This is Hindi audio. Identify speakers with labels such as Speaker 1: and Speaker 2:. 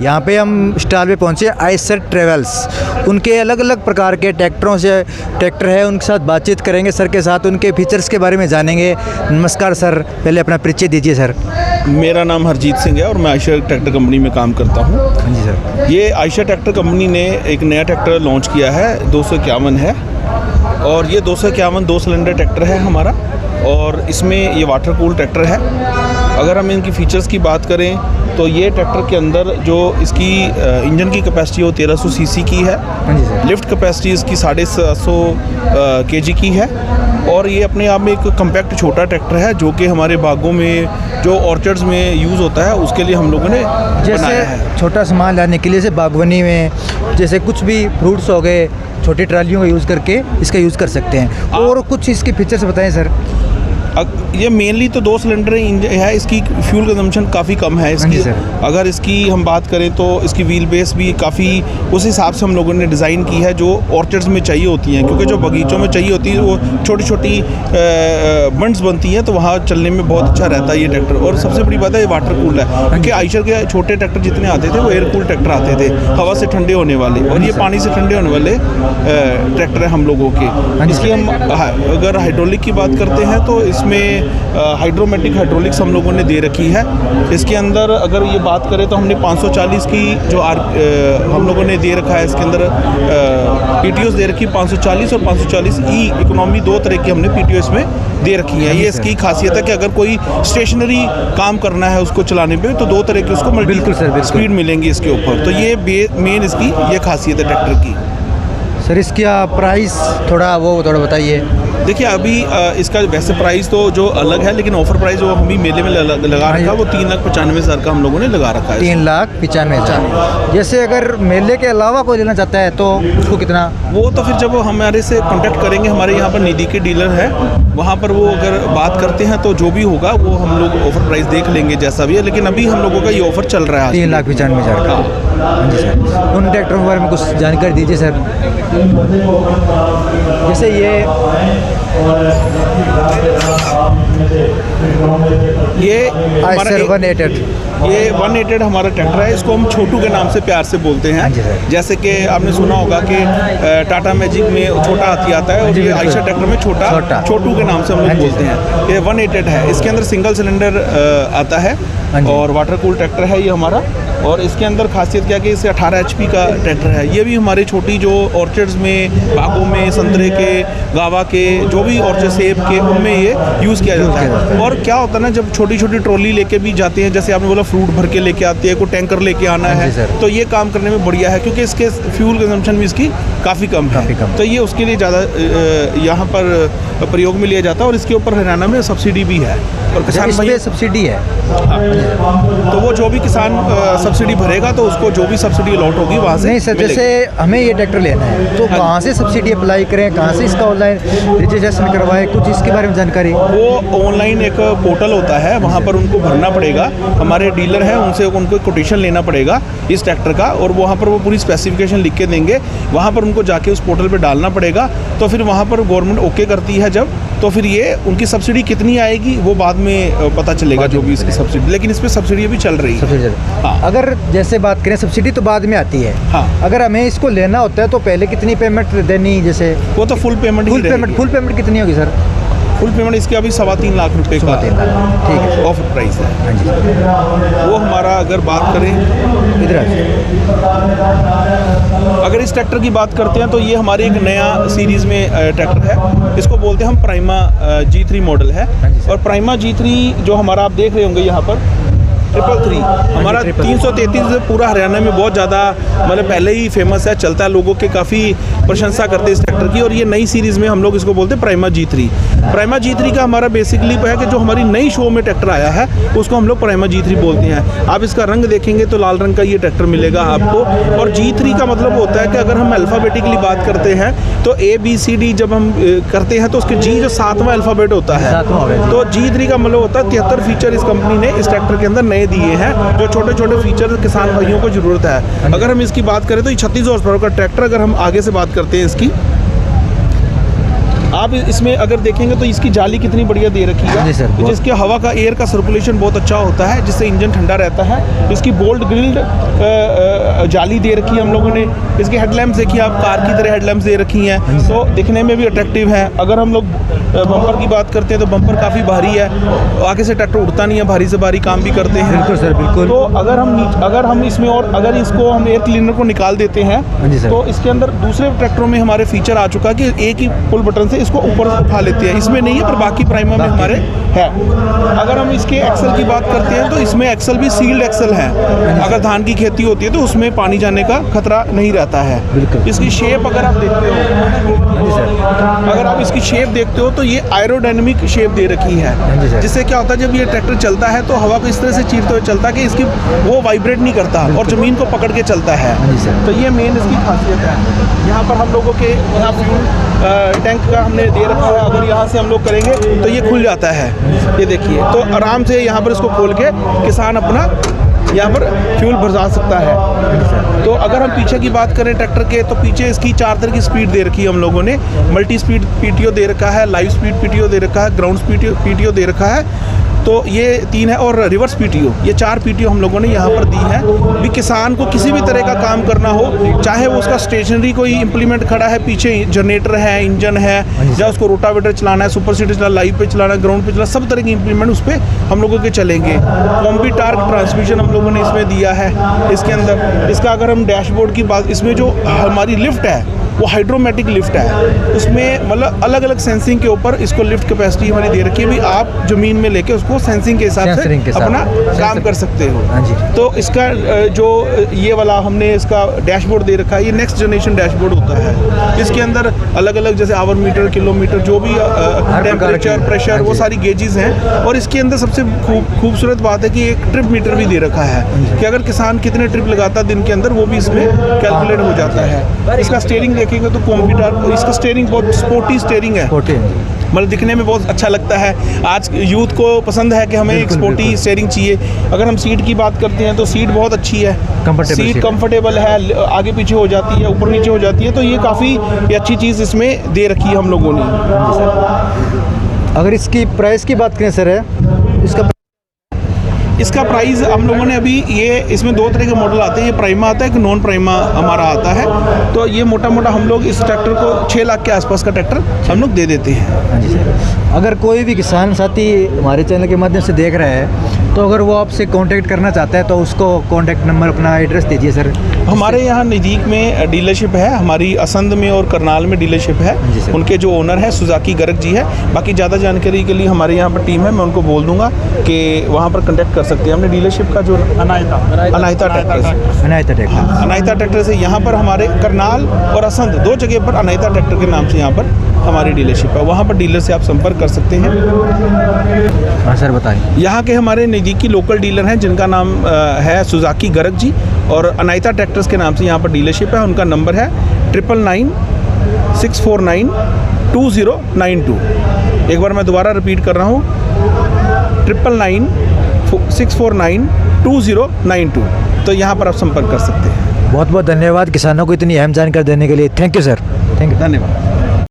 Speaker 1: यहाँ पे हम स्टॉल पे पहुँचे आइसर ट्रेवल्स। उनके अलग अलग प्रकार के ट्रैक्टर है, उनके साथ बातचीत करेंगे सर के साथ, उनके फीचर्स के बारे में जानेंगे। नमस्कार सर, पहले अपना परिचय दीजिए सर।
Speaker 2: मेरा नाम हरजीत सिंह है और मैं आयशा ट्रैक्टर कंपनी में काम करता हूँ।
Speaker 1: हाँ जी सर।
Speaker 2: ये आयशा ट्रैक्टर कंपनी ने एक नया ट्रैक्टर लॉन्च किया है, 251 है, और ये 251 2 सिलेंडर ट्रैक्टर है हमारा, और इसमें ये वाटर कूल ट्रैक्टर है। अगर हम इनकी फ़ीचर्स की बात करें तो ये ट्रैक्टर के अंदर जो इसकी इंजन की कैपेसिटी वो 1300 सीसी की है।
Speaker 1: हाँ जी सर।
Speaker 2: लिफ्ट कैपेसिटी इसकी 750 केजी की है, और ये अपने आप में एक कम्पैक्ट छोटा ट्रैक्टर है जो कि हमारे बागों में जो ऑर्चर्ड्स में यूज़ होता है उसके लिए हम लोगों ने बनाया है।
Speaker 1: जैसे छोटा सामान लाने के लिए, जैसे बागवानी में जैसे कुछ भी फ्रूट्स हो गए, छोटी ट्रालियों का यूज़ करके इसका यूज़ कर सकते हैं। और कुछ इसके फीचर्स बताएं सर।
Speaker 2: ये मेनली तो 2 सिलेंडर है, इसकी फ्यूल कंजम्पशन काफ़ी कम है इसकी। अगर इसकी हम बात करें तो इसकी व्हील बेस भी काफ़ी उस हिसाब से हम लोगों ने डिज़ाइन की है जो ऑर्चर्ड्स में चाहिए होती हैं, क्योंकि जो बगीचों में चाहिए होती है वो छोटी छोटी बंड्स बनती हैं, तो वहाँ चलने में बहुत अच्छा रहता है ये ट्रैक्टर। और सबसे बड़ी बात है ये वाटर कूल है, क्योंकि आयशर के छोटे ट्रैक्टर जितने आते थे वो एयर कूल ट्रैक्टर आते थे, हवा से ठंडे होने वाले, और ये पानी से ठंडे होने वाले ट्रैक्टर है हम लोगों के। इसकी हम अगर हाइड्रोलिक की बात करते हैं तो इसमें हाइड्रोमेटिक हाइड्रोलिक्स हम लोगों ने दे रखी है। इसके अंदर अगर ये बात करें तो हमने 540 की जो हम लोगों ने दे रखा है, इसके अंदर पीटीओस दे रखी 540 और 540E इकोनॉमी, 2 तरह की हमने पीटीओ इसमें दे रखी है। ये इसकी खासियत है कि अगर कोई स्टेशनरी काम करना है उसको चलाने पे तो 2 तरह की उसको
Speaker 1: बिल्कुल
Speaker 2: स्पीड मिलेंगी इसके ऊपर। तो ये मेन इसकी ये खासियत है ट्रैक्टर की।
Speaker 1: सर इसका प्राइस थोड़ा बताइए।
Speaker 2: देखिए अभी इसका वैसे प्राइस तो जो अलग है, लेकिन ऑफर प्राइस जो हम भी मेले में लगा रखा है वो 3,95,000 का हम लोगों ने लगा रखा है।
Speaker 1: 3,95,000। जैसे अगर मेले के अलावा कोई लेना चाहता है तो उसको कितना?
Speaker 2: वो तो फिर जब हमारे से कांटेक्ट करेंगे, हमारे यहाँ पर निधि के डीलर है, वहाँ पर वो अगर बात करते हैं तो जो भी होगा वो हम लोग ऑफर प्राइस देख लेंगे जैसा भी है, लेकिन अभी हम लोगों का ये ऑफर चल रहा है
Speaker 1: 3,95,000 का। हाँ जी सर। उन ट्रैक्टरों के बारे में कुछ जानकारी दीजिए सर। जैसे ये
Speaker 2: 188 हमारा ट्रैक्टर है, इसको हम छोटू के नाम से प्यार से बोलते हैं। जैसे कि आपने सुना होगा कि टाटा मैजिक में छोटा हाथी आता है, और ये आयशा ट्रैक्टर में छोटू के नाम से हम लोग बोलते हैं। ये 188 है, इसके अंदर सिंगल सिलेंडर आता है और वाटर कूल ट्रैक्टर है ये हमारा। और इसके अंदर खासियत क्या है कि इसे 18 HP का ट्रैक्टर है। ये भी हमारी छोटी जो ऑर्चर्ड्स में, बागों में, संतरे के, गावा के, जो भी ऑर्चर्ड सेब के, उनमें ये यूज़ किया जाता है। और क्या होता है ना, जब छोटी छोटी ट्रॉली लेके भी जाते हैं, जैसे आपने बोला फ्रूट भर के लेके आते हैं, कोई टैंकर लेके आना है, तो ये काम करने में बढ़िया है, क्योंकि इसके फ्यूल कंजम्पशन भी इसकी काफ़ी कम है। तो ये उसके लिए ज़्यादा यहाँ पर प्रयोग में लिया जाता है। और इसके ऊपर हरियाणा में सब्सिडी भी है, और किसान भाई
Speaker 1: सब्सिडी है।
Speaker 2: तो वो जो भी किसान सब्सिडी भरेगा तो उसको जो भी सब्सिडी अलॉट होगी वहाँ से।
Speaker 1: नहीं सर, जैसे हमें ये ट्रैक्टर लेना है तो कहाँ से सब्सिडी अप्लाई करें, कहाँ से इसका ऑनलाइन रजिस्ट्रेशन करवाएं, कुछ इसके बारे में जानकारी?
Speaker 2: वो ऑनलाइन एक पोर्टल होता है, वहाँ पर उनको भरना पड़ेगा। हमारे डीलर हैं, उनसे उनको कोटेशन लेना पड़ेगा इस ट्रैक्टर का, और वहाँ पर वो पूरी स्पेसिफिकेशन लिख के देंगे। वहाँ पर उनको जाके उस पोर्टल पर डालना पड़ेगा, तो फिर वहाँ पर गवर्नमेंट ओके करती है जब, तो फिर ये उनकी सब्सिडी कितनी आएगी वो बाद में पता चलेगा, जो भी इसकी सब्सिडी। लेकिन इस पर सब्सिडी भी चल रही है।
Speaker 1: हाँ। अगर जैसे बात करें सब्सिडी तो बाद में आती है।
Speaker 2: हाँ।
Speaker 1: अगर हमें इसको लेना होता है तो पहले कितनी पेमेंट देनी? जैसे
Speaker 2: वो तो फुल पेमेंट
Speaker 1: कितनी होगी सर?
Speaker 2: फुल पेमेंट इसकी अभी 3.25 लाख रुपए का
Speaker 1: ठीक है
Speaker 2: ऑफर प्राइस है। हाँ जी। वो हमारा अगर बात करें
Speaker 1: इधर,
Speaker 2: अगर इस ट्रैक्टर की बात करते हैं तो ये हमारे एक नया सीरीज़ में ट्रैक्टर है, इसको बोलते हैं हम प्राइमा G3 मॉडल है। और प्राइमा G3 जो हमारा आप देख रहे होंगे यहाँ पर 333 हमारा 333 पूरा हरियाणा में बहुत ज़्यादा मतलब पहले ही फेमस है, चलता है, लोगों के काफ़ी प्रशंसा करते हैं इस ट्रैक्टर की। और ये नई सीरीज़ में हम लोग इसको बोलते हैं प्राइमा G3। प्राइमा G3 का हमारा बेसिकली है कि जो हमारी नई शो में ट्रैक्टर आया है उसको हम लोग प्राइमा G3 बोलते हैं। आप इसका रंग देखेंगे तो लाल रंग का ये ट्रैक्टर मिलेगा आपको। और G3 का मतलब होता है कि अगर हम अल्फ़ाबेटिकली बात करते हैं तो ABCD जब हम करते हैं तो उसके G जो 7वां अल्फ़ाबेट होता है, तो G3 का मतलब होता है 73 फीचर इस कंपनी ने इस ट्रैक्टर के अंदर नए दिए हैं, जो छोटे छोटे फीचर किसान भाइयों को ज़रूरत है। अगर हम इसकी बात करें तो ये 36 हॉर्स पावर का ट्रैक्टर, अगर हम आगे से बात करते हैं इसकी आप इसमें अगर देखेंगे तो इसकी जाली कितनी बढ़िया दे रखी है
Speaker 1: जी सर,
Speaker 2: जिसके हवा का एयर का सर्कुलेशन बहुत अच्छा होता है, जिससे इंजन ठंडा रहता है। इसकी बोल्ट ग्रिल्ड जाली दे रखी है हम लोगों ने। इसके हेडलैम्प्स देखिए आप, कार की तरह हेडलैम्प्स दे रखी हैं, तो दिखने में भी अट्रैक्टिव है। अगर हम लोग बम्पर की बात करते हैं तो बम्पर काफ़ी भारी है, आगे से ट्रैक्टर उड़ता नहीं है, भारी से भारी काम भी करते हैं।
Speaker 1: बिल्कुल सर, बिल्कुल।
Speaker 2: तो अगर हम इसमें और अगर इसको हम एयर क्लीनर को निकाल देते हैं तो इसके अंदर दूसरे ट्रैक्टरों में हमारे फीचर आ चुका है कि एक ही पुल बटन से इसको ऊपर उठा लेते हैं। इसमें नहीं है, पर बाकी प्राइमा में हमारे है। अगर हम इसके एक्सल की बात करते हैं तो इसमें एक्सल भी सील्ड एक्सल है। अगर धान की खेती होती है तो उसमें पानी जाने का खतरा नहीं रहता है। इसकी शेप अगर आप देखते हो, अगर आप इसकी शेप देखते हो तो ये एरोडायनेमिक शेप दे रखी है, जिससे क्या होता है जब ये ट्रैक्टर चलता है तो हवा को इस तरह से चीरते हुए चलता है कि इसकी वो वाइब्रेट नहीं करता और ज़मीन को पकड़ के चलता है। तो ये मेन इसकी खासियत है। यहाँ पर हम लोगों के यहाँ फ्यूल टैंक का हमने दे रखा है, अगर यहाँ से हम लोग करेंगे तो ये खुल जाता है। ये देखिए, तो आराम से यहाँ पर इसको खोल के किसान अपना यहाँ पर फ्यूल भरवा सकता है। तो अगर हम पीछे की बात करें ट्रैक्टर के, तो पीछे इसकी 4 तरह की स्पीड दे रखी है हम लोगों ने। मल्टी स्पीड पीटीओ दे रखा है, लाइव स्पीड पीटीओ दे रखा है, ग्राउंड स्पीड पीटीओ दे रखा है। तो ये 3 है, और रिवर्स पीटीओ, ये 4 पीटीओ हम लोगों ने यहाँ पर दी है। भी किसान को किसी भी तरह का काम करना हो, चाहे वो उसका स्टेशनरी कोई इंप्लीमेंट खड़ा है, पीछे जनरेटर है, इंजन है, या उसको रोटावेटर चलाना है, सुपर सीडर चलाना, लाइव पे चलाना है, ग्राउंड पे चलाना, सब तरह के इंप्लीमेंट उस पर हम लोगों के चलेंगे। कॉम्बी टार्क ट्रांसमिशन हम लोगों ने इसमें दिया है। इसके अंदर इसका अगर हम डैशबोर्ड की बात, इसमें जो हमारी लिफ्ट है वो हाइड्रोमेटिक लिफ्ट है। उसमें मतलब अलग अलग सेंसिंग के ऊपर इसको लिफ्ट कैपेसिटी हमारी दे रखी है। भी आप ज़मीन में लेके उसको सेंसिंग के हिसाब से अपना काम कर सकते हो। तो इसका जो ये वाला हमने इसका डैशबोर्ड दे रखा है, ये नेक्स्ट जनरेशन डैशबोर्ड होता है। इसके अंदर अलग अलग जैसे आवर मीटर, किलोमीटर, जो भी टेम्परेचर, प्रेशर, वो सारी गेजेस हैं। और इसके अंदर सबसे खूबसूरत बात है कि एक ट्रिप मीटर भी दे रखा है कि अगर किसान कितने ट्रिप लगाता है दिन के अंदर, वो भी इसमें कैलकुलेट हो जाता है। इसका स्टीयरिंग देखेंगे तो कंप्यूटर, इसका स्टीयरिंग बहुत स्पोर्टी स्टीयरिंग है, मतलब दिखने में बहुत अच्छा लगता है। आज यूथ को पसंद है कि हमें एक स्पोर्टी स्टीयरिंग चाहिए। अगर हम सीट की बात करते हैं तो सीट बहुत अच्छी है, सीट कंफर्टेबल है, आगे पीछे हो जाती है, ऊपर नीचे हो जाती है। तो ये काफ़ी अच्छी चीज़ इसमें दे रखी है हम लोगों ने।
Speaker 1: अगर इसकी प्राइस की बात करें सर,
Speaker 2: इसका प्राइस हम लोगों ने अभी ये इसमें 2 तरह के मॉडल आते हैं। ये प्राइमा आता है, एक नॉन प्राइमा हमारा आता है। तो ये मोटा मोटा हम लोग इस ट्रैक्टर को 6 लाख के आसपास का ट्रैक्टर हम लोग दे देते हैं।
Speaker 1: हाँ जी सर। अगर कोई भी किसान साथी हमारे चैनल के माध्यम से देख रहा है, तो अगर वो आपसे कांटेक्ट करना चाहता है तो उसको कांटेक्ट नंबर, अपना एड्रेस दीजिए सर।
Speaker 2: हमारे यहाँ नज़दीक में डीलरशिप है, हमारी असंध में और करनाल में डीलरशिप है। उनके जो ओनर है सुजाकी गर्ग जी है। बाकी ज़्यादा जानकारी के लिए हमारे यहाँ पर टीम है, मैं उनको बोल दूंगा कि वहाँ पर कॉन्टैक्ट कर सकते हैं। हमने डीलरशिप का जो अनायता ट्रैक्टर से यहाँ पर हमारे करनाल और असंध 2 जगह पर अनायता ट्रैक्टर के नाम से यहाँ पर हमारी डीलरशिप है। वहाँ पर डीलर से आप संपर्क कर सकते हैं।
Speaker 1: हाँ सर, बताएं।
Speaker 2: यहाँ के हमारे नज़दीकी लोकल डीलर हैं जिनका नाम है सुजाकी गर्ग जी, और अनायता ट्रैक्टर्स के नाम से यहाँ पर डीलरशिप है। उनका नंबर है 9996492092। एक बार मैं दोबारा रिपीट कर रहा हूँ, 9996492092। तो यहाँ पर आप संपर्क कर सकते हैं।
Speaker 1: बहुत बहुत धन्यवाद किसानों को इतनी अहम जानकारी देने के लिए। Thank you sir. Thank you,
Speaker 2: धन्यवाद।